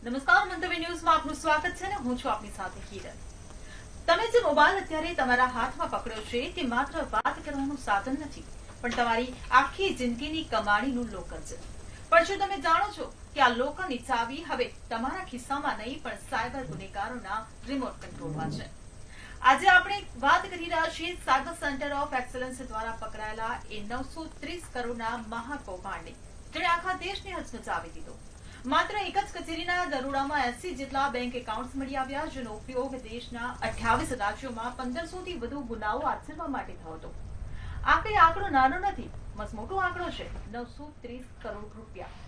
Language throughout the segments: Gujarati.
નમસ્કાર, મંતવ્ય ન્યૂઝમાં આપનું સ્વાગત છે ને હું છું આપની સાથે કિરણ। તમે જે મોબાઈલ અત્યારે તમારા હાથમાં પકડ્યો છે તે માત્ર વાત કરવાનું સાધન નથી, પણ તમારી આખી જિંદગીની કમાણીનું લોકર છે। પણ શું તમે જાણો છો કે આ લોકરની ચાવી હવે તમારા ખિસ્સામાં નહીં પણ સાયબર ગુનેગારોના રિમોટ કંટ્રોલમાં છે। આજે આપણે વાત કરી રહ્યા છીએ સાયબર સેન્ટર ઓફ એક્સલન્સ દ્વારા પકડાયેલા એ 930 કરોડના મહાકૌભાંડની, જેણે આખા દેશને હચમચાવી દીધો। માત્ર એક જ કચેરીના દરોડામાં 80 જેટલા બેંક એકાઉન્ટ્સ મળી આવ્યા, જેનો ઉપયોગ દેશના 28 રાજ્યોમાં 1500 થી વધુ ગુનાઓ આચરવા માટે થયો હતો। આ કઈ આંકડો નાનો નથી, મસમોટો આંકડો છે, 930 કરોડ રૂપિયા।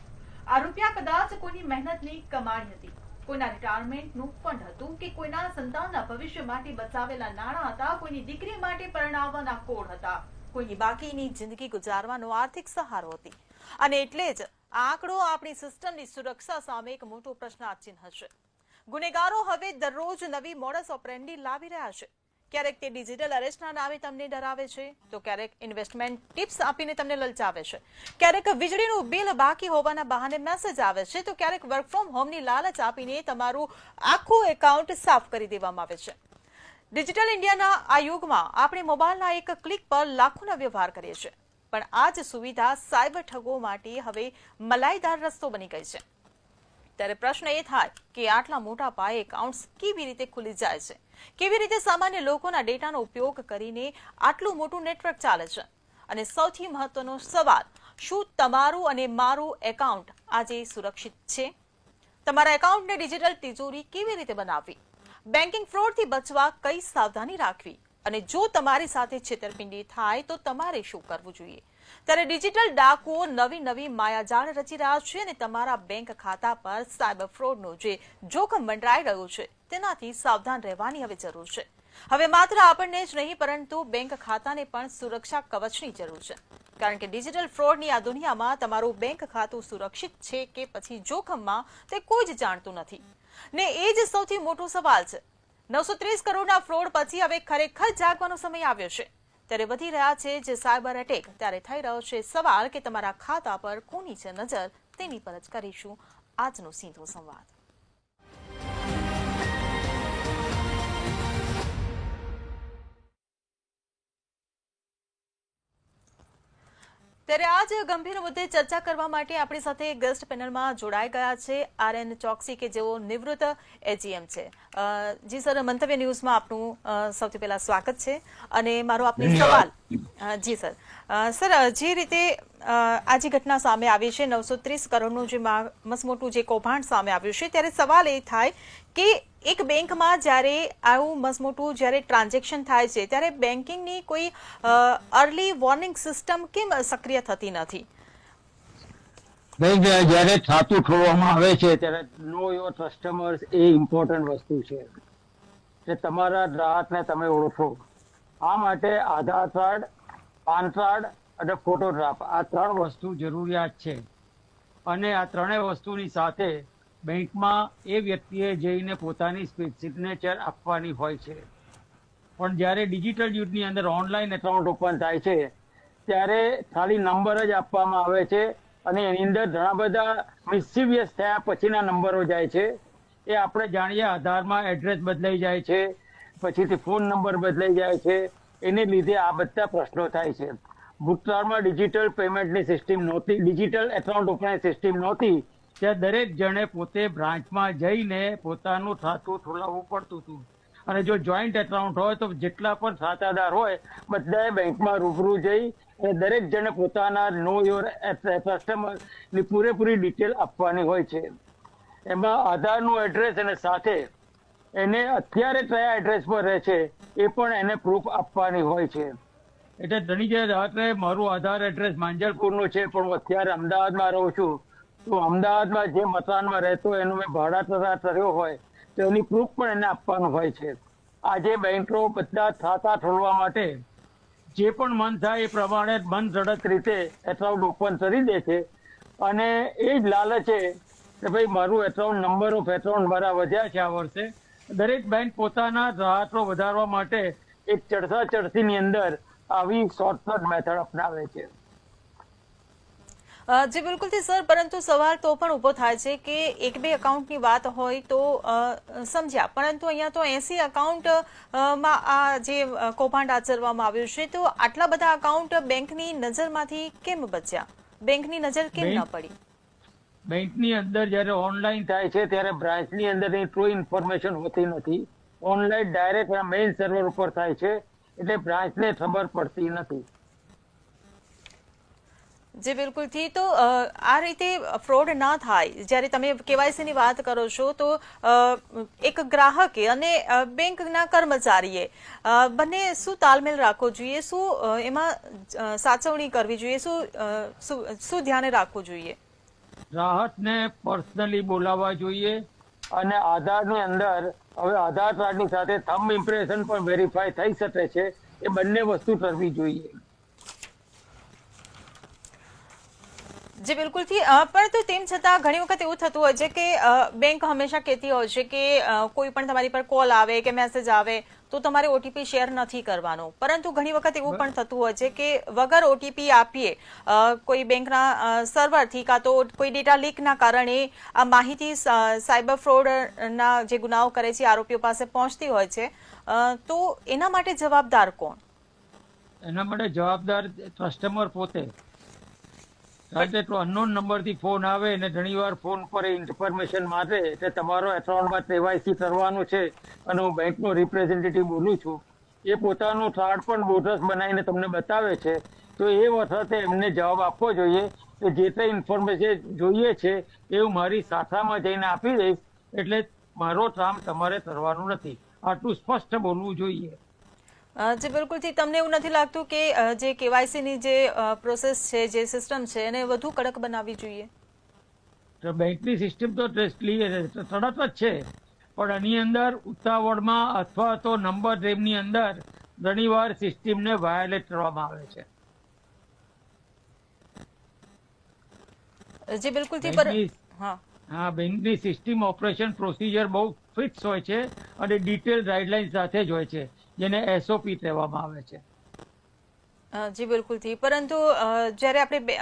આ રૂપિયા કદાચ કોઈની મહેનતની કમાણી હતી, કોઈના રિટાયરમેન્ટનું ફંડ હતું કે કોઈના સંતાનના ભવિષ્ય માટે બચાવેલા નાણાં હતા, કોઈની દીકરી માટે પરણાવવાના કોડ હતા, કોઈની બાકીની જિંદગી ગુજારવાનો આર્થિક સહારો હતી। અને એટલે જ આંકડો આપણી સિસ્ટમની સુરક્ષા સામે એક મોટો પ્રશ્નાર્થ ચિહ્ન છે। ગુનેગારો હવે દરરોજ નવી મોડસ ઓપરેન્ડી લાવી રહ્યા છે। ક્યારેક તે ડિજિટલ અરેસ્ટના નામે તમને ડરાવે છે, તો ક્યારેક ઇન્વેસ્ટમેન્ટ ટિપ્સ આપીને તમને લલચાવે છે, ક્યારેક વીજળીનું બિલ બાકી હોવાના બહાને મેસેજ આવે છે, તો ક્યારેક વર્ક ફ્રોમ હોમની લાલચ આપીને તમારું આખું એકાઉન્ટ સાફ કરી દેવામાં આવે છે। ડિજિટલ ઇન્ડિયાના આ યુગમાં આપણે મોબાઈલના એક ક્લિક પર લાખોના વ્યવહાર કરીએ છીએ, પણ આ જ સુવિધા સાયબર ઠગો માટે હવે મલાઈદાર રસ્તો બની ગઈ છે। ત્યારે પ્રશ્ન એ થાય કે આટલા મોટા પાયે એકાઉન્ટ્સ કેવી રીતે ખુલી જાય છે, કેવી રીતે સામાન્ય લોકોના ડેટાનો ઉપયોગ કરીને આટલું મોટું નેટવર્ક ચાલે છે, અને સૌથી મહત્વનો સવાલ, શું તમારું અને મારું એકાઉન્ટ આજે સુરક્ષિત છે? તમારા એકાઉન્ટને ડિજિટલ તિજોરી કેવી રીતે બનાવવી, બેન્કિંગ ફ્રોડથી બચવા કઈ સાવધાની રાખવી, અને જો તમારી સાથે છેતરપિંડી થાય તો તમારે શું કરવું જોઈએ? ત્યારે ડિજિટલ ડાકુઓ નવી માયાજાળ રચી રહ્યા છે, અને તમારા બેંક ખાતા પર સાયબર ફ્રોડનું જે જોખમ મંડરાઈ રહ્યું છે તેનાથી સાવધાન રહેવાની હવે જરૂર છે। હવે માત્ર આપણને જ નહીં પરંતુ બેંક ખાતાને પણ સુરક્ષા કવચની જરૂર છે, કારણ કે ડિજિટલ ફ્રોડની આ દુનિયામાં તમારું બેંક ખાતું સુરક્ષિત છે કે પછી જોખમમાં તે કોઈ જ જાણતું નથી, ને એ જ સૌથી મોટો સવાલ છે। 930 કરોડના ફ્રોડ પછી હવે ખરેખર જાગવાનો સમય આવ્યો છે। ત્યારે વધી રહ્યા છે જે સાયબર એટેક, ત્યારે થઈ રહ્યો છે સવાલ કે તમારા ખાતા પર કોની છે નજર, તેની પર જ કરીશું આજનો સીધો સંવાદ। ત્યારે આજ ગંભીર મુદ્દે ચર્ચા કરવા માટે આપણી સાથે ગેસ્ટ પેનલમાં જોડાઈ ગયા છે RN ચોકસી, કે જેઓ નિવૃત્ત AGM છે। જી સર, મંતવ્ય ન્યૂઝમાં આપનું સૌથી પહેલા સ્વાગત છે, અને મારો આપને સવાલ, જી સર, જે રીતે આ જે ઘટના સામે આવી છે, 930 કરોડનું જે મસમોટું જે કૌભાંડ સામે આવ્યું છે, ત્યારે સવાલ એ થાય કે એક બેંકમાં જ્યારે આવું મસમોટું જ્યારે ટ્રાન્ઝેક્શન થાય છે ત્યારે બેન્કિંગની કોઈ અર્લી વોર્નિંગ સિસ્ટમ કેમ સક્રિય થતી નથી? જયારે ખાતું ખોલવામાં આવે છે ત્યારે know your customers A important વસ્તુ છે કે તમારા ગ્રાહકને તમે ઓળખો। આ માટે આધાર કાર્ડ, પાન કાર્ડ અને ફોટોગ્રાફ, આ 3 વસ્તુ જરૂરિયાત છે, અને આ 3 વસ્તુની સાથે બેંકમાં એ વ્યક્તિએ જઈને પોતાની સિગ્નેચર આપવાની હોય છે। પણ જ્યારે ડિજિટલ યુગની અંદર ઓનલાઈન એકાઉન્ટ ઓપન થાય છે ત્યારે ખાલી નંબર જ આપવામાં આવે છે, અને એની અંદર ઘણા બધા મિસચીવિયસ થયા પછીના નંબરો જાય છે। એ આપણે જાણીએ, આધારમાં એડ્રેસ બદલાઈ જાય છે, પછીથી ફોન નંબર બદલાઈ જાય છે, એને લીધે આ બધા પ્રશ્નો થાય છે। ભૂતકાળમાં ડિજિટલ પેમેન્ટની સિસ્ટમ નહોતી, ડિજિટલ એકાઉન્ટ ઓપનિંગ સિસ્ટમ નહોતી, ત્યાં દરેક જણે પોતે બ્રાન્ચમાં જઈને પોતાનું ખાતું ખોલાવવું પડતું હતું, અને જો જોઈન્ટ એકાઉન્ટ હોય તો જેટલા પણ ખાતાદાર હોય બધાએ બેંકમાં રૂબરૂ જઈ અને દરેક જણે પોતાના નો યોર કસ્ટમરની પૂરેપૂરી ડિટેલ આપવાની હોય છે। એમાં આધારનું એડ્રેસ અને સાથે એને અત્યારે કયા એડ્રેસ પર રહે છે એ પણ એને પ્રૂફ આપવાની હોય છે। એટલે ઘણી જે રાત્રે મારું આધાર એડ્રેસ માંજલપુરનું છે, પણ હું અત્યારે અમદાવાદમાં રહું છું, તો અમદાવાદમાં જે મકાનમાં રહેતો એનું મેં ભાડા કરાર કર્યો હોય તો એની પ્રૂફ પણ એને આપવાનું હોય છે। આજે બેંકો બધા ખાતા ખોલવા માટે જે પણ મન થાય એ પ્રમાણે મન ઝડપ રીતે એકાઉન્ટ ઓપન કરી દે છે, અને એ જ લાલચે કે ભાઈ મારું એકાઉન્ટ, નંબર ઓફ એકાઉન્ટ મારા વધ્યા છે આ વર્ષે, દરેક બેંક પોતાના ગ્રાહકો વધારવા માટે એક ચડતા ચડતીની અંદર આવી શોર્ટકટ મેથડ અપનાવે છે। જી બિલકુલથી સર, પરંતુ સવાલ તો પણ ઊભો થાય છે કે એક બે એકાઉન્ટની વાત હોય તો સમજ્યા, પરંતુ અહીંયા તો 80 એકાઉન્ટ માં આ જે કૌભાંડ આચરવામાં આવ્યું છે, તો આટલા બધા એકાઉન્ટ બેંકની નજરમાંથી કેમ બચ્યા, બેંકની નજર કેમ ન પડી? બેંકની અંદર જયારે ઓનલાઈન થાય છે ત્યારે બ્રાન્ચની અંદર ટ્રુ ઇન્ફોર્મેશન હોતી નથી. ઓનલાઈન ડાયરેક્ટ મેઇન સર્વર ઉપર થાય છે, એટલે બ્રાન્ચને ખબર પડતી નથી. જી બિલકુલથી, તો આ રીતે ફ્રોડ ના થાય, જ્યારે તમે KYC ની વાત કરો છો તો એક ગ્રાહકે અને બેંકના કર્મચારીએ બંને શું તાલમેલ રાખવો જોઈએ, શું એમાં સાચવણી કરવી જોઈએ, શું ધ્યાને રાખવું જોઈએ? ગ્રાહકને પર્સનલી બોલાવવા જોઈએ અને આધારની અંદર હવે આધાર કાર્ડની સાથે થંબ ઇમ્પ્રેશન પણ વેરીફાઈ થઈ શકે છે, એ બંને વસ્તુ કરવી જોઈએ. જી બિલકુલથી, પરંતુ તેમ છતાં ઘણી વખત એવું થતું હોય છે કે બેંક હંમેશા કહેતી હોય છે કે કોઈ પણ તમારી પર કોલ આવે કે મેસેજ આવે તો તમારે OTP શેર નથી કરવાનો, પરંતુ ઘણી વખત એવું પણ થતું હોય છે કે વગર OTP આપીએ કોઈ બેંકના સર્વરથી કાં તો કોઈ ડેટા લીકના કારણે આ માહિતી સાયબર ફ્રોડના જે ગુનાઓ કરે છે આરોપીઓ પાસે પહોંચતી હોય છે, તો એના માટે જવાબદાર કોણ? એના માટે જવાબદાર કસ્ટમર પોતે. કારણ કે અનનોન નંબરથી ફોન આવે અને ઘણીવાર ફોન પર ઇન્ફોર્મેશન માંગે કે તમારો એકાઉન્ટમાં KYC કરવાનું છે અને હું બેંકનો રિપ્રેઝેન્ટેટિવ બોલું છું, એ પોતાનું કાર્ડ પણ બોગસ બનાવીને તમને બતાવે છે, તો એ વખતે એમને જવાબ આપવો જોઈએ કે જે તે ઇન્ફોર્મેશન જોઈએ છે એ હું મારી શાખામાં જઈને આપી દઈશ, એટલે મારો કામ તમારે કરવાનું નથી, આટલું સ્પષ્ટ બોલવું જોઈએ. જી બિલકુલથી, તમને એવું નથી લાગતું કે જે KYC ની જે પ્રોસેસ છે, જે સિસ્ટમ છે, એને વધુ કડક બનાવવી જોઈએ? તો બેંકની સિસ્ટમ તો તરત જ છે, પણ આની અંદર ઉતાવળમાં અથવા તો નંબર ડ્રેમની અંદર ઘણીવાર સિસ્ટમને વાયોલેટ કરવામાં આવે છે. જી બિલકુલથી, હા, બેંકની સિસ્ટમ ઓપરેશન પ્રોસિજર બહુ ફિક્સ હોય છે અને ડિટેલ ગાઈડલાઈન સાથે જ હોય છે, જેને SOP કહેવામાં આવે છે. જી બિલકુલથી, પરંતુ જ્યારે આપણે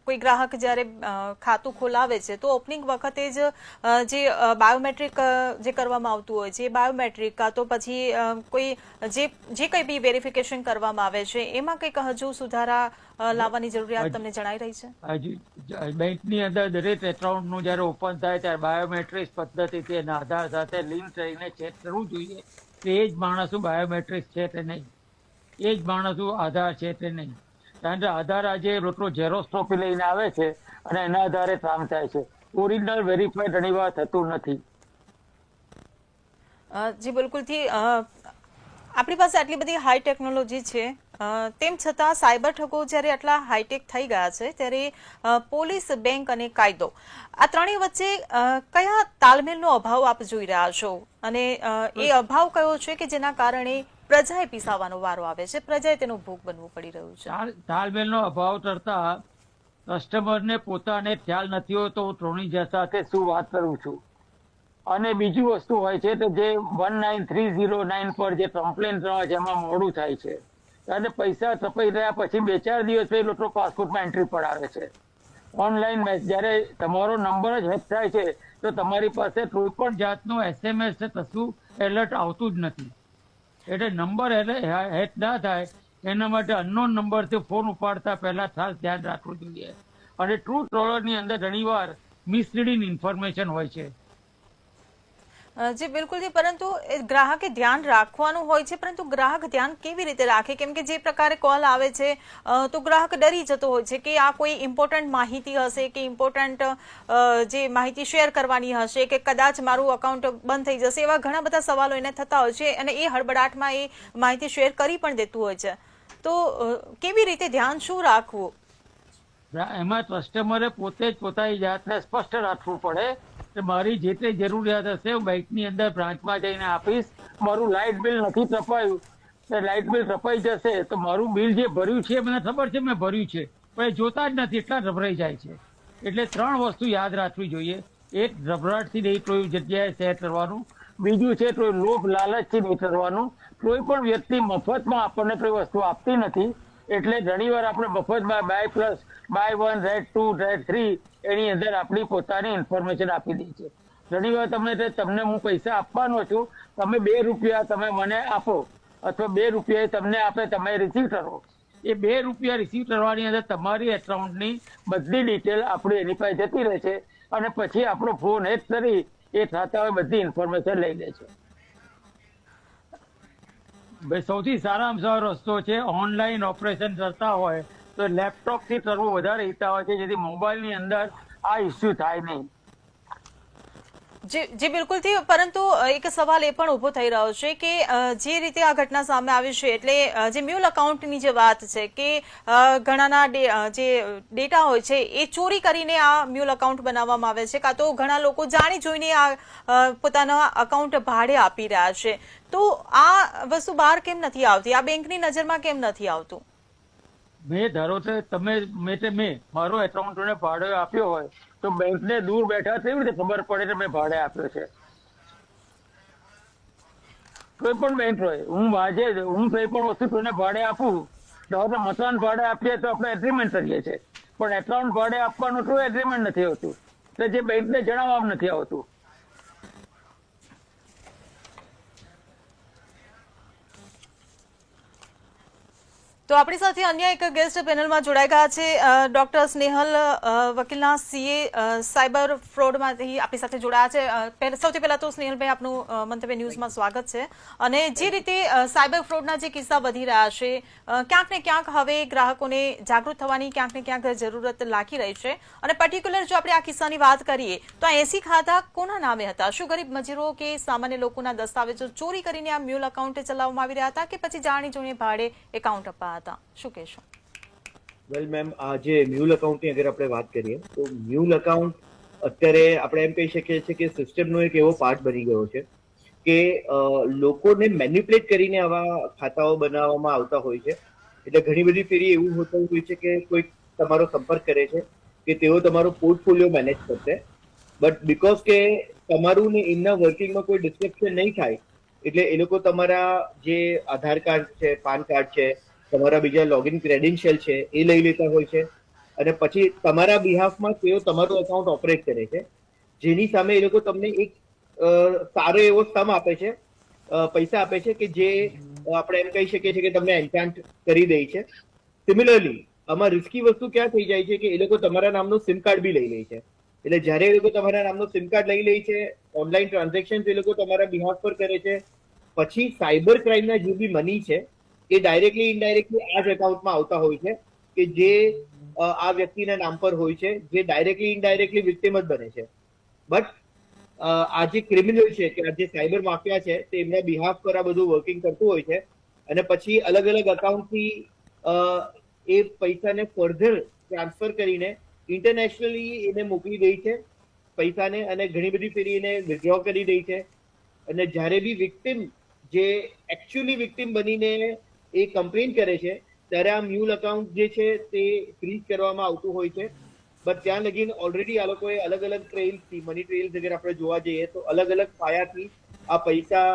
કોઈ ગ્રાહક જ્યારે ખાતું ખોલાવે છે તો ઓપનિંગ વખતે જ જે બાયોમેટ્રિક જે કરવામાં આવતું હોય છે, બાયોમેટ્રિક કાં તો પછી કોઈ જે કંઈ બી વેરિફિકેશન કરવામાં આવે છે, એમાં કંઈક હજુ સુધારા લાવવાની જરૂરિયાત તમને જણાઈ રહી છે? બેંકની અંદર દરેક એકાઉન્ટનું જયારે ઓપન થાય ત્યારે બાયોમેટ્રિક પદ્ધતિથી એના આધાર સાથે લિંક કરીને ચેક કરવું જોઈએ કે એ જ માણસનું બાયોમેટ્રિક છે કે નહીં, એ જ માણસનું આધાર છે કે નહીં. કારણ કે આધાર આજે લોકો ઝેરોક્સ કોપી લઈને આવે છે અને એના આધારે કામ થાય છે, ઓરિજિનલ વેરીફાઈ ઘણીવાર થતું નથી. જી બિલકુલથી, આપણી પાસે આટલી બધી હાઈ ટેકનોલોજી છે, તેમ છતાં સાયબર ઠગો જ્યારે આટલા હાઈટેક થઈ ગયા છે ત્યારે પોલીસ, બેંક અને કાયદો આ ત્રણેય વચ્ચે કયા તાલમેલનો અભાવ આપ જોઈ રહ્યા છો, અને એ અભાવ કયો છે કે જેના કારણે પ્રજાએ પીસાવાનો વારો આવે છે, પ્રજાએ તેનો ભોગ બનવું પડી રહ્યું છે? તાલમેલનો અભાવ કરતા કસ્ટમરને પોતાને ખ્યાલ નથી હોતો હું ત્રણેય સાથે શું વાત કરું છું, અને બીજી વસ્તુ હોય છે કે જે 19309 પર જે કમ્પ્લેન કરવા છે એમાં મોડું થાય છે, અને પૈસા કપાઈ રહ્યા પછી 2-4 દિવસ પછી લોકો પાસપોર્ટમાં એન્ટ્રી પડાવે છે. ઓનલાઈન જયારે તમારો નંબર જ હેક થાય છે તો તમારી પાસે કોઈ પણ જાતનું SMS કશું એલર્ટ આવતું જ નથી, એટલે નંબર હેક ના થાય એના માટે અનનોન નંબરથી ફોન ઉપાડતા પહેલા ખાસ ધ્યાન રાખવું જોઈએ. અને ટ્રુ કોલરની અંદર ઘણીવાર મિસલીડિંગ ઇન્ફોર્મેશન હોય છે. જી બિલકુલથી, પરંતુ ગ્રાહકે ધ્યાન રાખવાનું હોય છે, પરંતુ ગ્રાહક ધ્યાન કેવી રીતે રાખે? કેમ કે જે પ્રકારે કોલ આવે છે તો ગ્રાહક ડરી જતો હોય છે કે આ કોઈ ઇમ્પોર્ટન્ટ માહિતી હશે કે ઇમ્પોર્ટન્ટ જે માહિતી શેર કરવાની હશે કે કદાચ મારું અકાઉન્ટ બંધ થઈ જશે, એવા ઘણા બધા સવાલો એને થતા હોય છે અને એ હડબડાટમાં એ માહિતી શેર કરી પણ દેતું હોય છે, તો કેવી રીતે ધ્યાન શું રાખવું? એમાં કસ્ટમરે પોતે જ પોતાની જાતને સ્પષ્ટ રાખવું પડે કે મારી જે તે જરૂરિયાત હશે હું બેંકની અંદર બ્રાન્ચમાં જઈને આપીશ. મારું લાઇટ બિલ નથી કપાયું, લાઇટ બિલ કપાઈ જશે તો મારું બિલ જે ભર્યું છે મને ખબર છે મેં ભર્યું છે, પણ એ જોતા જ નથી, એટલા ગભરાઈ જાય છે. એટલે 3 વસ્તુ યાદ રાખવી જોઈએ. એક, ગભરાટથી નહીં કોઈ જગ્યાએ શેર કરવાનું. બીજું છે કોઈ લોભ લાલચથી નહીં કરવાનું. કોઈ પણ વ્યક્તિ મફતમાં આપણને કોઈ વસ્તુ આપતી નથી, એટલે ઘણીવાર આપણે મફતમાં બાય 1 રેટ 2 રેટ 3 એની અંદર આપણી પોતાની ઇન્ફોર્મેશન આપી દે છે. ઘણીવાર તમને હું પૈસા આપવાનો છું, તમે 2 રૂપિયા તમે મને આપો અથવા 2 રૂપિયા તમને આપે, તમે રિસીવ કરો. એ 2 રૂપિયા રિસીવ કરવાની અંદર તમારી એકાઉન્ટની બધી ડિટેલ આપણી એની પાસે જતી રહે છે અને પછી આપણો ફોન હેક કરી એ થતા હોય બધી ઇન્ફોર્મેશન લઈ લે છે. ભાઈ સૌથી સારામાં સારો રસ્તો છે ઓનલાઈન ઓપરેશન કરતા હોય તો લેપટોપ થી કરવું વધારે હિતા હોય છે, જેથી મોબાઈલની અંદર આ ઇસ્યુ થાય નહીં. જી બિલકુલ થી, પરંતુ એક સવાલ એ પણ ઉભો થઈ રહ્યો છે કે જે રીતે આ ઘટના સામે આવી છે એટલે જે મ્યુલ એકાઉન્ટની જે વાત છે કે ઘણાના જે ડેટા હોય છે એ ચોરી કરીને આ મ્યુલ એકાઉન્ટ બનાવવામાં આવે છે, કાં તો ઘણા લોકો જાણી જોઈને આ પોતાના એકાઉન્ટ ભાડે આપી રહ્યા છે. તો આ વસ્તુ બહાર કેમ નથી આવતી, આ બેંકની નજરમાં કેમ નથી આવતું? મેં ધારો કે મેં મારો એકાઉન્ટ ભાડે આપ્યો હોય તો બેંકને દૂર બેઠા કેવી રીતે ખબર પડે કે મેં ભાડે આપ્યો છે? કોઈ પણ બેંક હોય, હું કોઈ પણ વસ્તુ કોઈને ભાડે આપું, ધારો કે મકાન ભાડે આપીએ તો આપણે એગ્રીમેન્ટ કરીએ છીએ, પણ એકાઉન્ટ ભાડે આપવાનું કોઈ એગ્રીમેન્ટ નથી હોતું, તો જે બેંકને જણાવવામાં નથી આવતું. તો આપણી સાથે અન્ય એક ગેસ્ટ પેનલમાં જોડાઈ ગયા છે ડોક્ટર સ્નેહલ વકીલના સીએ સાયબર ફ્રોડમાંથી આપણી સાથે જોડાયા છે. સૌથી પહેલા તો સ્નેહલભાઈ આપનું મંતવ્ય ન્યૂઝમાં સ્વાગત છે. અને જે રીતે સાયબર ફ્રોડના જે કિસ્સા વધી રહ્યા છે, ક્યાંક ને ક્યાંક હવે ગ્રાહકોને જાગૃત થવાની ક્યાંક ને ક્યાંક જરૂરત લાગી રહી છે. અને પર્ટિક્યુલર જો આપણે આ કિસ્સાની વાત કરીએ તો આ 80 ખાતા કોના નામે હતા? શું ગરીબ મજૂરો કે સામાન્ય લોકોના દસ્તાવેજો ચોરી કરીને આ મ્યુલ એકાઉન્ટ ચલાવવામાં આવી રહ્યા હતા કે પછી જાણી જોઈને ભાડે એકાઉન્ટ અપાયા હતા? શું કહેશો? વેલ મેમ, આ જે મ્યુલ એકાઉન્ટની અગર આપણે વાત કરીએ તો મ્યુલ એકાઉન્ટ અત્યારે આપણે એમ કહી શકીએ છીએ કે સિસ્ટમનો એક એવો પાર્ટ બની ગયો છે કે લોકોને મેન્યુપ્યુલેટ કરીને આવા ખાતાઓ બનાવવામાં આવતા હોય છે. એટલે ઘણી બધી ફેરી એવું હોતું હોય છે કે કોઈ તમારો સંપર્ક કરે છે કે તેઓ તમારો પોર્ટફોલિયો મેનેજ કરશે, બટ બીકોઝ કે તમારું ને એમના વર્કિંગમાં કોઈ ડિસ્ક્રિપ્શન નહીં થાય એટલે એ લોકો તમારા જે આધાર કાર્ડ છે, પાન કાર્ડ છે, તમારા બીજા લોગિન ક્રેડેન્શિયલ છે એ લઈ લેતા હોય છે અને પછી તમારા બિહાફમાં તેઓ તમારું એકાઉન્ટ ઓપરેટ કરે છે, જેની સામે એ લોકો તમને એક સારો એવો સમ આપે છે, પૈસા આપે છે કે જે આપણે એમ કહી શકીએ છીએ કે તમને એન્ચાન્ટ કરી દે છે. સિમિલરલી આમાં રિસ્કી વસ્તુ ક્યાં થઈ જાય છે કે એ લોકો તમારા નામનો સિમ કાર્ડ બી લઈ લે છે. એટલે જ્યારે એ લોકો તમારા નામનો સિમ કાર્ડ લઈ લે છે, ઓનલાઈન ટ્રાન્ઝેક્શન એ લોકો તમારા બિહાફ પર કરે છે, પછી સાયબર ક્રાઇમના જે બી મની છે એ ડાયરેક્ટલી ઇનડાયરેક્ટલી આ જ એકાઉન્ટમાં આવતા હોય છે કે જે આ વ્યક્તિના નામ પર હોય છે, જે ડાયરેક્ટલી ઇનડાયરેક્ટલી વિક્ટિમ જ બને છે. બટ આ જે ક્રિમિનલ છે કે આ જે સાયબર માફિયા છે તે એમના બિહાફ પર આ બધું વર્કિંગ કરતું હોય છે અને પછી અલગ અલગ એકાઉન્ટથી એ પૈસાને ફર્ધર ટ્રાન્સફર કરીને ઇન્ટરનેશનલી એને મોકલી દે છે પૈસાને, અને ઘણી બધી ફેરી એને વિથડ્રો કરી દે છે. અને જ્યારે બી વિક્ટિમ જે એકચ્યુઅલી વિક્ટિમ બનીને એ કમ્પ્લેન કરે છે ત્યારે આ મ્યુલ એકાઉન્ટ જે છે તે ફ્રીઝ કરવામાં આવતું હોય છે. બટ ત્યાં લગીને ઓલરેડી આ લોકોએ અલગ અલગ ટ્રેલ્સથી, મની ટ્રેલ્સ અગર આપણે જોવા જઈએ તો અલગ અલગ પાયાથી આ પૈસા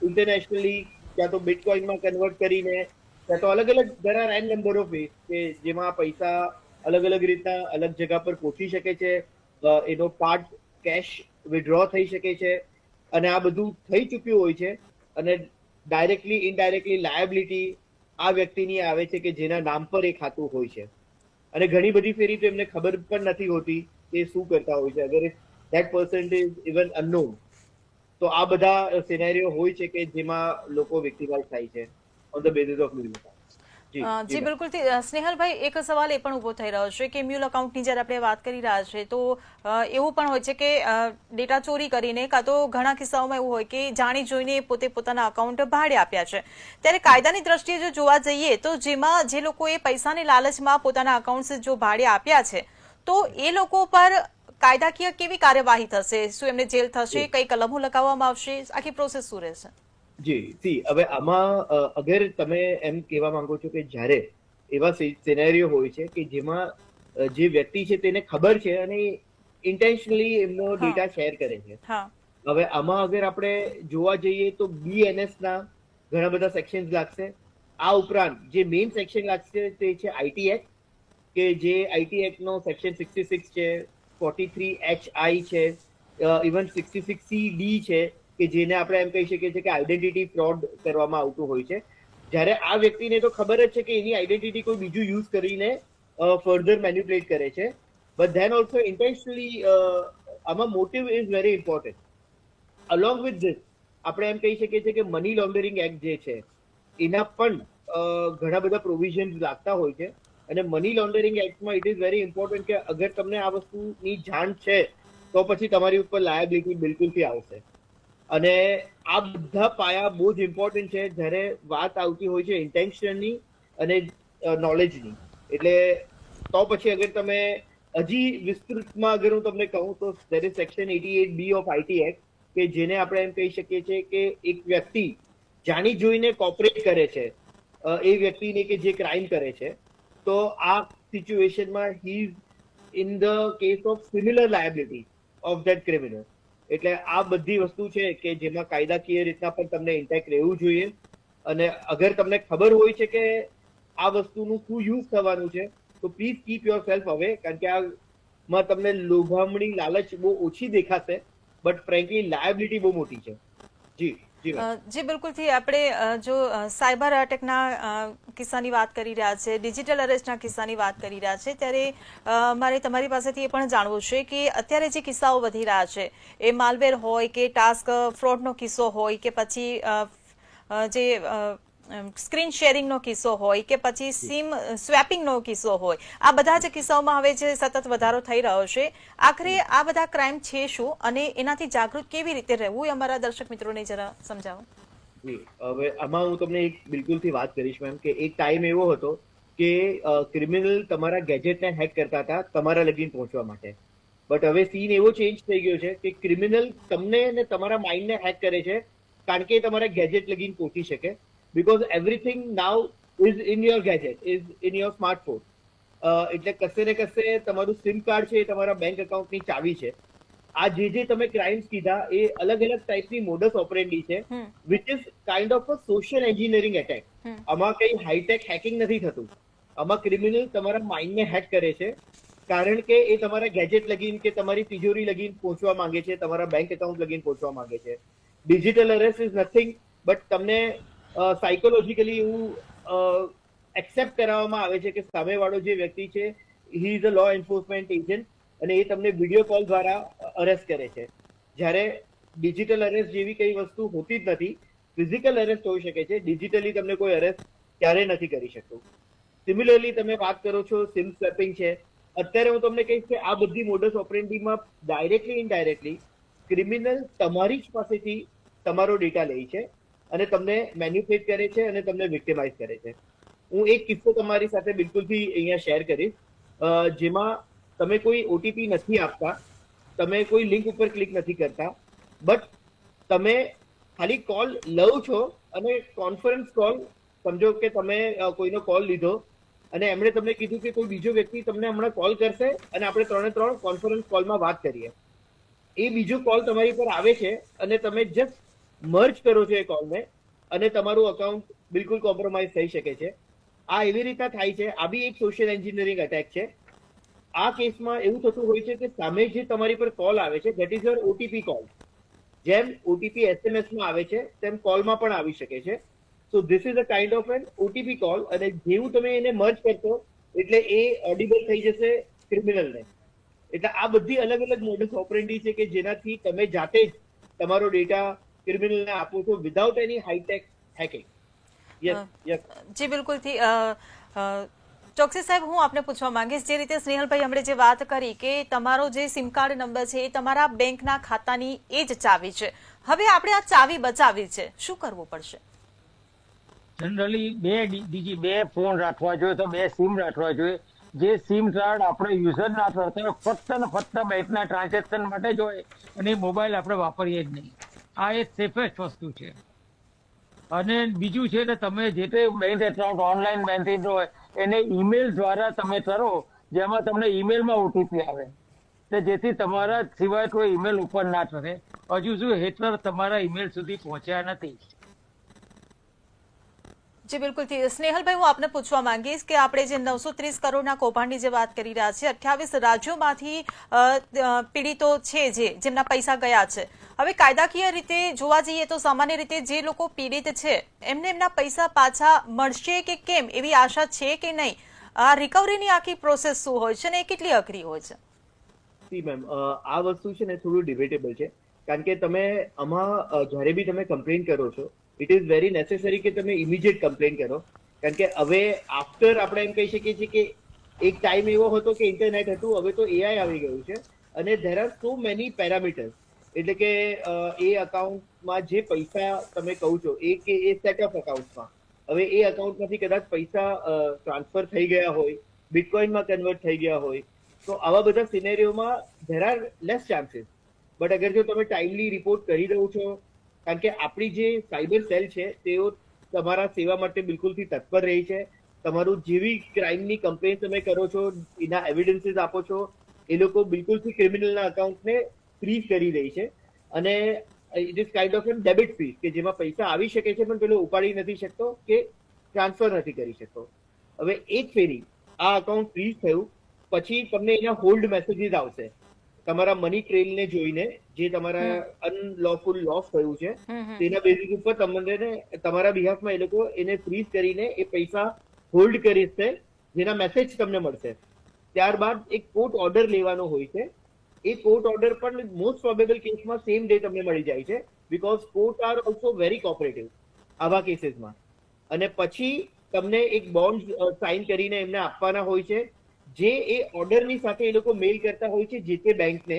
ઇન્ટરનેશનલી ક્યાં તો બિટકોઇનમાં કન્વર્ટ કરીને, ત્યાં તો અલગ અલગ there are n number of ways કે જેમાં પૈસા અલગ અલગ રીતના અલગ જગ્યા પર પહોંચી શકે છે, એનો પાર્ટ કેશ વિથડ્રો થઈ શકે છે અને આ બધું થઈ ચૂક્યું હોય છે. અને ડાયરેક્ટલી ઇનડાયરેક્ટલી લાયબિલિટી આ વ્યક્તિની આવે છે કે જેના નામ પર એ ખાતું હોય છે. અને ઘણી બધી ફેરી તો એમને ખબર પણ નથી હોતી કે શું કરતા હોય છે, અગર that person is even unknown. તો આ બધા સિનેરિયો હોય છે કે જેમાં લોકો વિક્ટિમાઇઝ થાય છે on the basis of mule account. જી બિલકુલ. સ્નેહલભાઈ, એક સવાલ એ પણ ઉભો થઈ રહ્યો છે કે મ્યુલ એકાઉન્ટની જ્યારે આપણે વાત કરી રહ્યા છે તો એવું પણ હોય છે કે ડેટા ચોરી કરીને, કાં તો ઘણા કિસ્સાઓમાં એવું હોય કે જાણી જોઈને પોતે પોતાના એકાઉન્ટ ભાડે આપ્યા છે. ત્યારે કાયદાની દ્રષ્ટિએ જો જોવા જઈએ તો જેમાં જે લોકોએ પૈસાની લાલચમાં પોતાના એકાઉન્ટ્સ જો ભાડે આપ્યા છે તો એ લોકો પર કાયદાકીય કેવી કાર્યવાહી થશે? શું એમને જેલ થશે? કઈ કલમો લગાવવામાં આવશે? આખી પ્રોસેસ શું રહેશે? જી હવે આમાં અગર તમે એમ કહેવા માંગો છો કે જ્યારે એવા સિનેરિયો હોય છે કે જેમાં જે વ્યક્તિ છે તેને ખબર છે અને ઇન્ટેન્શનલી એમનો ડેટા શેર કરે છે. હવે આમાં અગર આપણે જોવા જઈએ તો BNS ના ઘણા બધા સેક્શન્સ લાગશે, આ ઉપરાંત જે મેઇન સેક્શન લાગશે તે છે આઈટી એક્ટ, કે જે આઈટી એક્ટ નો સેક્શન 66 છે, 43HI છે, ઇવન 66CD છે, કે જેને આપણે એમ કહી શકીએ છીએ કે આઈડેન્ટિટી ફ્રોડ કરવામાં આવતું હોય છે. જ્યારે આ વ્યક્તિને તો ખબર જ છે કે એની આઈડેન્ટિટી કોઈ બીજું યુઝ કરીને ફર્ધર મેન્યુપ્યુલેટ કરે છે, બટ ધેન ઓલ્સો ઇન્ટેન્શનલી આમાં motive is very important. Along with this આપણે એમ કહી શકીએ છીએ કે મની લોન્ડરિંગ એક્ટ જે છે એના પણ ઘણા બધા પ્રોવિઝન્સ લાગતા હોય છે. અને મની લોન્ડરિંગ એક્ટમાં ઇટ ઇઝ વેરી ઇમ્પોર્ટન્ટ કે અગર તમને આ વસ્તુની જાણ છે તો પછી તમારી ઉપર લાયબિલિટી બિલકુલથી આવશે. અને આ બધા પાયા બહુ જ ઇમ્પોર્ટન્ટ છે જ્યારે વાત આવતી હોય છે ઇન્ટેન્શનની અને નોલેજની. એટલે તો પછી અગર તમે હજી વિસ્તૃતમાં અગર હું તમને કહું તો there is section 88B of IT act, કે જેને આપણે એમ કહી શકીએ છીએ કે એક વ્યક્તિ જાણી જોઈને કોપરેટ કરે છે એ વ્યક્તિને કે જે ક્રાઇમ કરે છે, તો આ સિચ્યુએશનમાં he is in the case of similar liability of that criminal. એટલે આ બધી વસ્તુ છે કે જેમાં કાયદાકીય રીતના પણ તમને ઇન્ટેક્ટ રહેવું જોઈએ. અને અગર તમને ખબર હોય છે કે આ વસ્તુનું શું યુઝ થવાનું છે તો પ્લીઝ કીપ યોર સેલ્ફ અવે, કારણ કે આમાં તમને લોભામણી લાલચ બહુ ઓછી દેખાશે, બટ ફ્રેન્કલી લાયબિલિટી બહુ મોટી છે. જી જી બિલકુલથી આપણે જો સાયબર અટેકના કિસ્સાની વાત કરી રહ્યા છે, ડિજિટલ અરેસ્ટના કિસ્સાની વાત કરી રહ્યા છે, ત્યારે મારે તમારી પાસેથી એ પણ જાણવું છે કે અત્યારે જે કિસ્સાઓ વધી રહ્યા છે એ માલવેર હોય કે ટાસ્ક ફ્રોડનો કિસ્સો હોય કે પછી જે સ્ક્રીન શેરિંગનો કિસ્સો હોય કે પછી સિમ સ્વેપિંગનો કિસ્સો હોય, આ બધા જ કિસ્સાઓમાં હવે જે સતત વધારો થઈ રહ્યો છે, આખરે આ બધા ક્રાઇમ છે શું અને એનાથી જાગૃત કેવી રીતે રહેવું એ અમારા દર્શક મિત્રોને જરા સમજાવો. જી, હવે આમાં હું તમને એક બિલકુલથી વાત કરીશ મેમ, કે એક ટાઈમ એવો હતો કે ક્રિમિનલ તમારા ગેજેટને હેક કરતા હતા તમારા લગીન પહોંચવા માટે, બટ હવે સીન એવો ચેન્જ થઈ ગયો છે કે ક્રિમિનલ તમને અને તમારા માઇન્ડને હેક કરે છે કારણ કે તમારા ગેજેટ લગીન પહોંચી શકે, because everything now is in your gadget, is in your smartphone. એટલે કશે ને કશે તમારું સિમ કાર્ડ છે એ તમારા બેંક એકાઉન્ટની ચાવી છે. આ જે તમે ક્રાઇમ્સ કીધા એ અલગ અલગ ટાઈપની મોડસ ઓપરેન્ડી છે, which is kind of a social engineering attack. આમાં કઈ હાઈટેક હેકિંગ નથી થતું. આમાં ક્રિમિનલ તમારા માઇન્ડને હેક કરે છે કારણ કે એ તમારા ગેજેટ લગીન કે તમારી તિજોરી લગીન પહોંચવા માંગે છે, તમારા બેંક એકાઉન્ટ લગીન પહોંચવા માંગે છે. Digital arrest is nothing but તમને સાયકોલોજીકલી એવું એક્સેપ્ટ કરાવવામાં આવે છે કે સામેવાળો જે વ્યક્તિ છે he is a law enforcement agent અને એ તમને વિડીયો કોલ દ્વારા અરેસ્ટ કરે છે. જ્યારે ડિજિટલ અરેસ્ટ જેવી કઈ વસ્તુ હોતી જ નથી. ફિઝિકલ અરેસ્ટ હોઈ શકે છે, ડિજિટલી તમને કોઈ અરેસ્ટ ક્યારે નથી કરી શકતું. સિમિલરલી તમે વાત કરો છો સિમ સ્વેપિંગ છે. અત્યારે હું તમને કહીશ કે આ બધી મોડસ ઓપરેન્ડીમાં ડાયરેક્ટલી ઇનડાયરેક્ટલી ક્રિમિનલ તમારી જ પાસેથી તમારો ડેટા લે છે અને તમને મેન્યુપ્યુલેટ કરે છે અને તમને વિક્ટિમાઇઝ કરે છે. હું એક કિસ્સો તમારી સાથે બિલકુલથી અહીંયા શેર કરીશ, જેમાં તમે કોઈ ઓટીપી નથી આપતા, તમે કોઈ લિંક ઉપર ક્લિક નથી કરતા, બટ તમે ખાલી કોલ લવ છો અને કોન્ફરન્સ કોલ, સમજો કે તમે કોઈનો કોલ લીધો અને એમણે તમને કીધું કે કોઈ બીજો વ્યક્તિ તમને હમણાં કોલ કરશે અને આપણે 3 કોન્ફરન્સ કોલમાં વાત કરીએ. એ બીજો કોલ તમારી પર આવે છે અને તમે જસ્ટ મર્જ કરો છો એ કોલને અને તમારું અકાઉન્ટ બિલકુલ કોમ્પ્રોમાઇઝ થઈ શકે છે. આ એવી રીતના થાય છે. આ બી એક સોશિયલ એન્જિનિયરિંગ અટેક છે. આ કેસમાં એવું થતું હોય છે કે સામે જે તમારી પર કોલ આવે છે that is your OTP call. જેમ ઓટીપી એસએમએસમાં આવે છે તેમ કોલમાં પણ આવી શકે છે. So this is a kind of an OTP call અને જેવું તમે એને મર્જ કરશો એટલે એ ઓડિબલ થઈ જશે ક્રિમિનલને. એટલે આ બધી અલગ અલગ મોડસ ઓપરેન્ડી છે કે જેનાથી તમે જાતે જ તમારો ડેટા ક્રિમિનલને આપો છો વિધાઉટ એની હાઈટેક હેકિંગ. જી બિલકુલથી ચોકસી સાહેબ, હું આપને પૂછવા માંગીશ, જે રીતે સ્નેહલભાઈ હમણે જે વાત કરી કે તમારો જે સિમ કાર્ડ નંબર છે એ તમારા બેંકના ખાતાની એ જ ચાવી છે, હવે આપણે આ ચાવી બચાવી છે, શું કરવું પડશે? જનરલી બે ફોન રાખવા જોઈએ, તો 2 સિમ રાખવા જોઈએ. જે સિમ કાર્ડ આપણે યુઝર ના કરતા હોય ફક્ત ને ફક્ત બેંકના ટ્રાન્ઝેક્શન માટે જ હોય અને મોબાઈલ આપણે વાપરીએ જ નહીં. આ એક સેફેસ્ટ વસ્તુ છે. અને બીજું છે કે તમે જે તે બેંક એકાઉન્ટ ઓનલાઈન બેન્કિંગ હોય એને ઈમેલ દ્વારા તમે કરો, જેમાં તમને ઈમેલમાં ઓટીપી આવે, તો જેથી તમારા સિવાય કોઈ ઈમેલ ઉપર ના થશે. હજુ શું હેકર તમારા ઈમેલ સુધી પહોંચ્યા નથી. જી બિલકુલથી સ્નેહલભાઈ, હું આપને પૂછવા માંગીશ કે આપણે જે 930 કરોડના કૌભાંડની જે વાત કરી રહ્યા છીએ, 28 રાજ્યોમાંથી પીડિતો છે જેમના પૈસા ગયા છે. હવે કાયદાકીય રીતે જોવા જઈએ તો સામાન્ય રીતે જે લોકો પીડિત છે એમને એમના પૈસા પાછા મળશે કે કેમ એવી આશા છે કે નહીં? આ રિકવરીની આખી પ્રોસેસ શું હોય છે ને એ કેટલી અઘરી હોય છે? સી મેમ, આ વસ્તુ છે ને થોડું ડિબેટેબલ છે, કારણ કે તમે આમાં જ્યારે બી તમે કમ્પ્લેન કરો છો, ઇટ ઇઝ વેરી નેસેસરી કે તમે ઇમિડિયેટ કમ્પ્લેન કરો, કારણ કે હવે આફ્ટર આપણે એમ કહી શકીએ છીએ કે એક ટાઈમ એવો હતો કે ઇન્ટરનેટ હતું, હવે તો એઆઈ આવી ગયું છે અને there are so many parameters. એટલે કે એ અકાઉન્ટમાં જે પૈસા તમે કહો છો એ સેટ ઓફ અકાઉન્ટમાં, હવે એ અકાઉન્ટમાંથી કદાચ પૈસા ટ્રાન્સફર થઈ ગયા હોય, બિટકોઇનમાં કન્વર્ટ થઈ ગયા હોય, તો આવા બધા સિનેરીઓમાં there are less chances. But અગર જો તમે ટાઈમલી રિપોર્ટ કરી દો છો, કારણ કે આપણી જે સાયબર સેલ છે તેઓ તમારા સેવા માટે બિલકુલથી તત્પર રહી છે. તમારું જેવી ક્રાઇમની કમ્પ્લેન તમે કરો છો, એના એવિડન્સીસ આપો છો, એ લોકો બિલકુલથી ક્રિમિનલના અકાઉન્ટને ફ્રીઝ કરી દે છે અને it is kind of an debit freeze કે જેમાં પૈસા આવી શકે છે પણ પેલો ઉપાડી નથી શકતો કે ટ્રાન્સફર નથી કરી શકતો. હવે એક ફેરી આ અકાઉન્ટ ફ્રીઝ થયું પછી તમને એના હોલ્ડ મેસેજીસ આવશે તમારા મની ટ્રેલને જોઈને, જે તમારા અનલોફુલ લોસ થયું છે તેના બેઝિસ ઉપર તમને તમારા બિહાફમાં એ લોકો એને ફ્રીઝ કરીને એ પૈસા હોલ્ડ કરી છે, જેના મેસેજ તમને મળશે. ત્યારબાદ એક કોર્ટ ઓર્ડર લેવાનો હોય છે. એ કોર્ટ ઓર્ડર પણ મોસ્ટ પ્રોબેબલ કેસમાં સેમ ડે તમને મળી જાય છે, because court are also very cooperative આવા કેસીસમાં. અને પછી તમને એક બોન્ડ સાઇન કરીને એમને આપવાના હોય છે, જે એ ઓર્ડરની સાથે એ લોકો મેલ કરતા હોય છે જે તે બેંકને.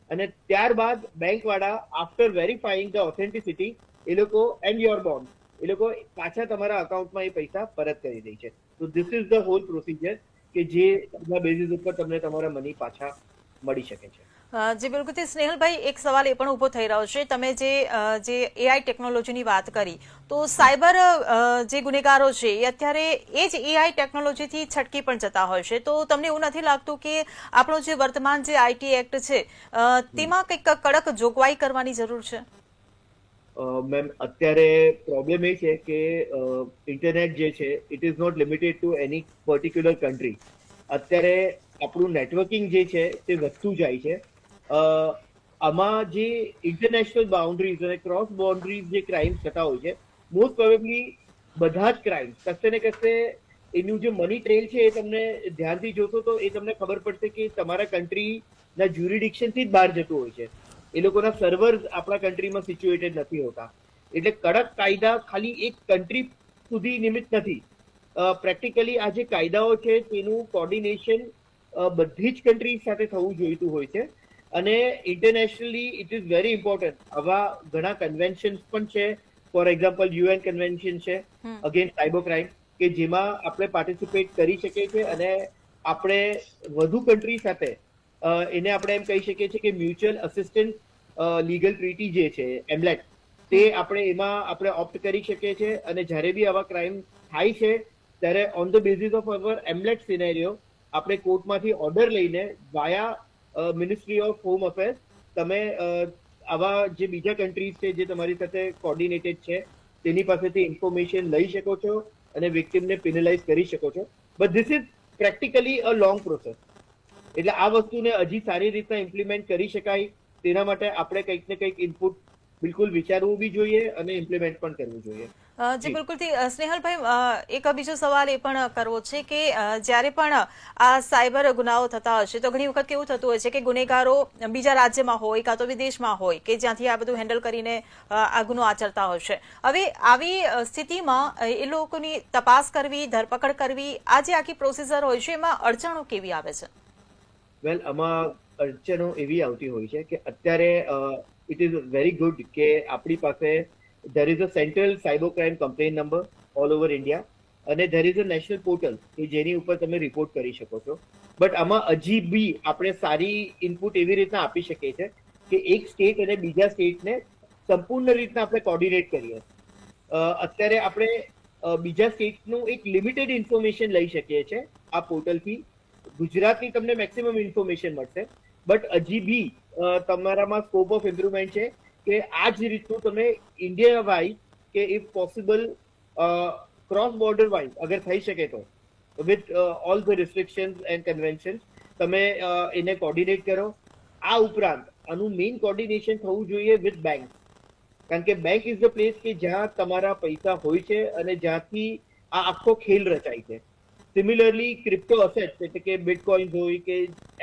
અને ત્યારબાદ બેંક વાળા આફ્ટર વેરીફાઈંગ ધ ઓથેન્ટિસિટી એ લોકો એન્ડ યોર બોન્ડ એ લોકો પાછા તમારા અકાઉન્ટમાં એ પૈસા પરત કરી દે છે. તો this is the whole procedure કે જે બેઝિસ ઉપર તમને તમારા મની પાછા મળી શકે છે. જી બિલકુલ. સ્નેહલભાઈ, એક સવાલ એ પણ ઉભો થઈ રહ્યો છે. તમે જે એઆઈ ટેકનોલોજીની વાત કરી, તો સાયબર જે ગુનેગારો છે એ અત્યારે એ જ એઆઈ ટેકનોલોજીથી છટકી પણ જતા હોય છે. તો તમને એવું નથી લાગતું કે આપણો જે વર્તમાન જે આઈટી એક્ટ છે તેમાં કંઈક કડક જોગવાઈ કરવાની જરૂર છે? મેમ, અત્યારે પ્રોબ્લેમ એ છે કે ઇન્ટરનેટ જે છે it is not limited to any particular country. અત્યારે આપણું નેટવર્કિંગ જે છે તે વધતું જાય છે. આમાં જે ઇન્ટરનેશનલ બાઉન્ડ્રીઝ અને ક્રોસ બાઉન્ડ્રીઝ જે ક્રાઇમ્સ થતા હોય છે, મોસ્ટ પ્રોબેબલી બધા જ ક્રાઇમ્સ કશે ને કશે એનું જે મની ટ્રેલ છે એ તમને ધ્યાનથી જોશો તો એ તમને ખબર પડશે કે તમારા કન્ટ્રીના જ્યુરિડિક્શનથી જ બહાર જતું હોય છે. એ લોકોના સર્વર્સ આપણા કન્ટ્રીમાં સિચ્યુએટેડ નથી હોતા. એટલે કડક કાયદા ખાલી એક કન્ટ્રી સુધી નિમિત્ત નથી. પ્રેક્ટિકલી આ જે કાયદાઓ છે તેનું કોર્ડિનેશન બધી જ કન્ટ્રી સાથે થવું જોઈતું હોય છે. અને internationally it is very important. આવા ઘણા કન્વેન્શન્સ પણ છે. ફોર એક્ઝામ્પલ યુએન કન્વેન્શન છે અગેન્સ્ટ સાયબર ક્રાઇમ, કે જેમાં આપણે પાર્ટિસિપેટ કરી શકીએ છીએ અને આપણે વધુ કન્ટ્રી સાથે એને આપણે એમ કહી શકીએ છીએ કે મ્યુચ્યુઅલ અસિસ્ટન્સ લીગલ ટ્રીટી જે છે એમલેટ, તે આપણે એમાં આપણે ઓપ્ટ કરી શકીએ છીએ. અને જ્યારે બી આવા ક્રાઇમ થાય છે ત્યારે on the basis of our MLAT scenario આપણે કોર્ટમાંથી ઓર્ડર લઈને via ministry of home affairs તમે આવા જે બીજા કન્ટ્રીઝ છે જે તમારી સાથે કોર્ડિનેટેડ છે તેની પાસેથી ઇન્ફોર્મેશન લઈ શકો છો અને વિક્ટિમને પેનલાઇઝ કરી શકો છો. But this is practically a long process. એટલે આ વસ્તુને હજી સારી રીતના ઇમ્પ્લિમેન્ટ કરી શકાય તેના માટે આપણે કંઈક ને કંઈક ઇનપુટ બિલકુલ વિચારવું બી જોઈએ અને ઇમ્પ્લિમેન્ટ પણ કરવું જોઈએ. જી બિલકુલથી. સ્નેહલભાઈ, એક બીજો સવાલ એ પણ કરવો છે કે જ્યારે પણ આ સાયબર ગુનાઓ થતા હશે તો ઘણી વખત કેવું થતું હોય છે કે ગુનેગારો બીજા રાજ્યમાં હોય કાં તો વિદેશમાં હોય કે જ્યાંથી આ બધું હેન્ડલ કરીને આ ગુનો આચરતા હશે. હવે આવી સ્થિતિમાં એ લોકોની તપાસ કરવી, ધરપકડ કરવી, આ જે આખી પ્રોસીજર હોય છે એમાં અડચણો કેવી આવે છે? વેલ, આમાં અડચણો એવી આવતી હોય છે કે અત્યારે ઇટ ઇઝ વેરી ગુડ કે આપણી પાસે there is a central cyber crime complaint number all over India અને there is a national portal કે જેની ઉપર તમે રિપોર્ટ કરી શકો છો. બટ આમાં હજી બી આપણે સારી ઇનપુટ એવી રીતના આપી શકીએ છીએ કે એક સ્ટેટ અને બીજા સ્ટેટને સંપૂર્ણ રીતના આપણે કોર્ડિનેટ કરીએ. અત્યારે આપણે બીજા સ્ટેટનું એક લિમિટેડ ઇન્ફોર્મેશન લઈ શકીએ છીએ આ પોર્ટલથી. ગુજરાતની તમને મેક્સિમમ ઇન્ફોર્મેશન મળશે, બટ હજી બી તમારામાં સ્કોપ ઓફ ઇમ્પ્રુવમેન્ટ છે કે આ જ રીતનું તમે ઇન્ડિયા વાઇઝ કે if possible cross border wise અગર થઈ શકે તો with all the restrictions and conventions તમે એને કોર્ડિનેટ કરો. આ ઉપરાંત આનું મેઇન કોર્ડિનેશન થવું જોઈએ વિથ બેંક, કારણ કે બેંક ઇઝ ધ પ્લેસ કે જ્યાં તમારા પૈસા હોય છે અને જ્યાંથી આ આખો ખેલ રચાય છે. સિમિલરલી ક્રિપ્ટો અસેટ્સ એટલે કે બિટકોઇન્સ હોય કે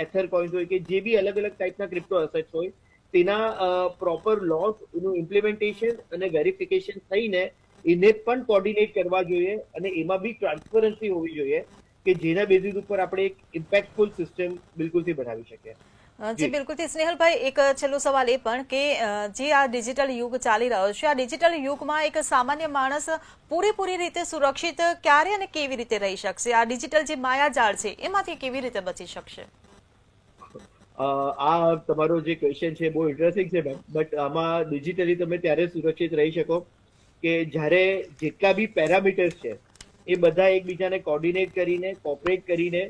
એથર કોઇન્સ હોય કે જે બી અલગ અલગ ટાઈપના ક્રિપ્ટો અસેટ્સ હોય તેના પ્રોપર લોસ એનું ઇમ્પ્લિમેન્ટેશન અને વેરિફિકેશન થઈને એને પણ કોર્ડિનેટ કરવા જોઈએ અને એમાં બી ટ્રાન્સપરન્સી હોવી જોઈએ કે જેના બેઝિસ ઉપર આપણે એક ઇમ્પેક્ટફુલ સિસ્ટમ બિલકુલથી બનાવી શકીએ. જી બિલકુલથી સ્નેહલભાઈ, એક છેલ્લો સવાલ એ પણ કે જે આ ડિજિટલ યુગ ચાલી રહ્યો છે, આ ડિજિટલ યુગમાં એક સામાન્ય માણસ પૂરેપૂરી રીતે સુરક્ષિત ક્યારે અને કેવી રીતે રહી શકશે? આ ડિજિટલ જે માયાજાળ છે એમાંથી કેવી રીતે બચી શકશે? આ તમારો જે ક્વેશ્ચન છે બહુ ઇન્ટરેસ્ટિંગ છે મેમ, બટ આમાં ડિજિટલી તમે ત્યારે સુરક્ષિત રહી શકો કે જ્યારે જેટલા બી પેરામીટર્સ છે એ બધા એકબીજાને કોર્ડિનેટ કરીને કોઓપરેટ કરીને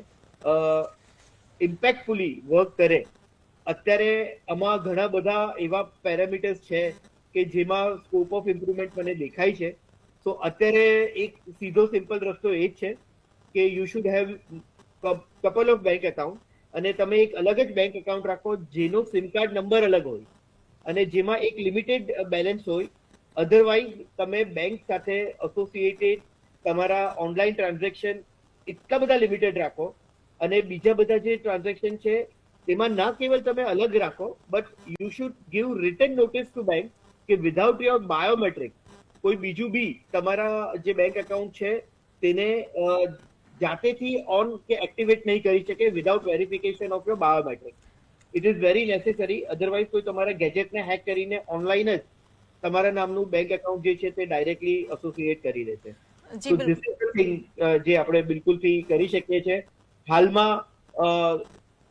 ઇમ્પેક્ટફુલી વર્ક કરે. અત્યારે આમાં ઘણા બધા એવા પેરામીટર્સ છે કે જેમાં સ્કોપ ઓફ ઇમ્પ્રુવમેન્ટ મને દેખાય છે. તો અત્યારે એક સીધો સિમ્પલ રસ્તો એ જ છે કે you should have couple of bank account અને તમે એક અલગ જ બેંક એકાઉન્ટ રાખો જેનો સિમ કાર્ડ નંબર અલગ હોય અને જેમાં એક લિમિટેડ બેલેન્સ હોય. અધરવાઇઝ તમે બેંક સાથે એસોસિએટેડ તમારા ઓનલાઈન ટ્રાન્ઝેક્શન એટલા બધા લિમિટેડ રાખો અને બીજા બધા જે ટ્રાન્ઝેક્શન છે તેમાં ના કેવલ તમે અલગ રાખો but you should give return notice to bank કે વિધાઉટ યોર બાયોમેટ્રિક કોઈ બીજું બી તમારા જે બેંક એકાઉન્ટ છે તેને જાતેથી ઓન કે એક્ટિવેટ નહીં કરી શકે without verification of your biometric. It is very necessary. Otherwise કોઈ તમારા ગેજેટને હેક કરીને ઓનલાઈન જ તમારા નામનું બેંક એકાઉન્ટ જે છે તે ડાયરેક્ટલી એસોસિએટ કરી દે છે. So this is the thing જે આપણે બિલકુલથી કરી શકીએ છીએ. હાલમાં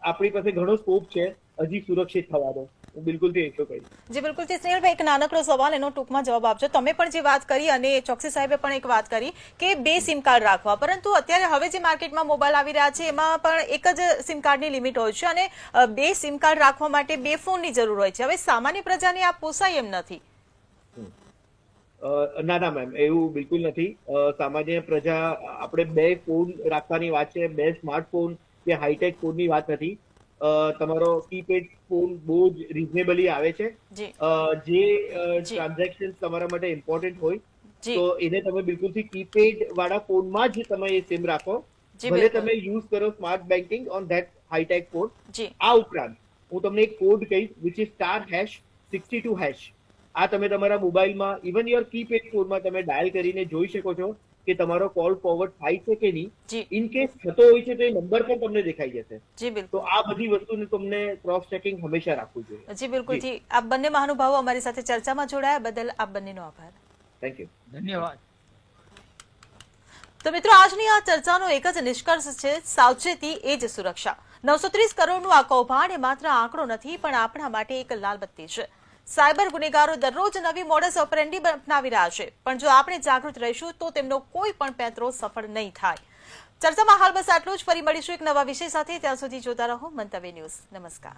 આપણી પાસે ઘણો સ્કોપ છે હજી સુરક્ષિત થવાનો. બિલકુલથી એટલું કહીશ. જી બિલકુલથી સ્નેહલભાઈ, એક નાનકડો સવાલ, એનો ટૂંકમાં જવાબ આપજો. તમે પણ જે વાત કરી અને ચોકસી સાહેબે પણ એક વાત કરી કે 2 સિમ કાર્ડ રાખવા, પરંતુ અત્યારે હવે જે માર્કેટમાં મોબાઈલ આવી રહ્યા છે એમાં પણ એક જ સિમ કાર્ડની લિમિટ હોય છે અને 2 સિમ કાર્ડ રાખવા માટે 2 ફોનની જરૂર હોય છે. હવે સામાન્ય પ્રજાને આ પોસાય એમ નથી. ના ના મેમ, એવું બિલકુલ નથી. સામાન્ય પ્રજા આપણે 2 ફોન રાખવાની વાત છે, 2 સ્માર્ટફોન કે હાઈટેક ફોનની વાત નથી. તમારો કીપેડ ફોન બહુ જ રિઝનેબલી આવે છે. જે ટ્રાન્ઝેક્શન તમારા માટે ઇમ્પોર્ટન્ટ હોય તો એને તમે બિલકુલથી કીપેડ વાળા ફોનમાં જ તમે એ સિમ રાખો, ભલે તમે યુઝ કરો smart banking on that high tech phone. આ ઉપરાંત હું તમને એક કોડ કહીશ વિચ ઇઝ *62#. આ તમે તમારા મોબાઈલમાં ઇવન યોર કીપેડ ફોનમાં તમે ડાયલ કરીને જોઈ શકો છો કે તમારો કોલ ફોરવર્ડ થાય છે કે નહીં. ઇન કેસ થતો હોય છે તો એ નંબર પણ તમને દેખાઈ જશે. તો આ બધી વસ્તુને તમને ક્રોસ ચેકિંગ હંમેશા રાખવું જોઈએ. જી બિલકુલથી. આપ બંને મહાનુભાવો અમારી સાથે ચર્ચામાં જોડાયા બદલ આપ બંનેનો આભાર. Thank you. ધન્યવાદ. તો મિત્રો, આજની આ ચર્ચાનો એક જ નિષ્કર્ષ છે, સાવચેતી એ જ સુરક્ષા. 930 કરોડનું આ કૌભાંડ એ માત્ર આંકડો નથી પણ આપણા માટે એક લાલ બત્તી છે. સાયબર ગુનેગારો દરરોજ નવી મોડસ ઓપરેન્ડી અપનાવી રહ્યા છે, પણ જો આપણે જાગૃત રહીશું તો તેમનો કોઈ પણ પેંતરો સફળ નહીં થાય. ચર્ચામાં હાલ બસ આટલું જ. ફરી મળીશું એક નવા વિષય સાથે. ત્યાં સુધી જોતા રહો મંતવ્ય ન્યૂઝ. નમસ્કાર.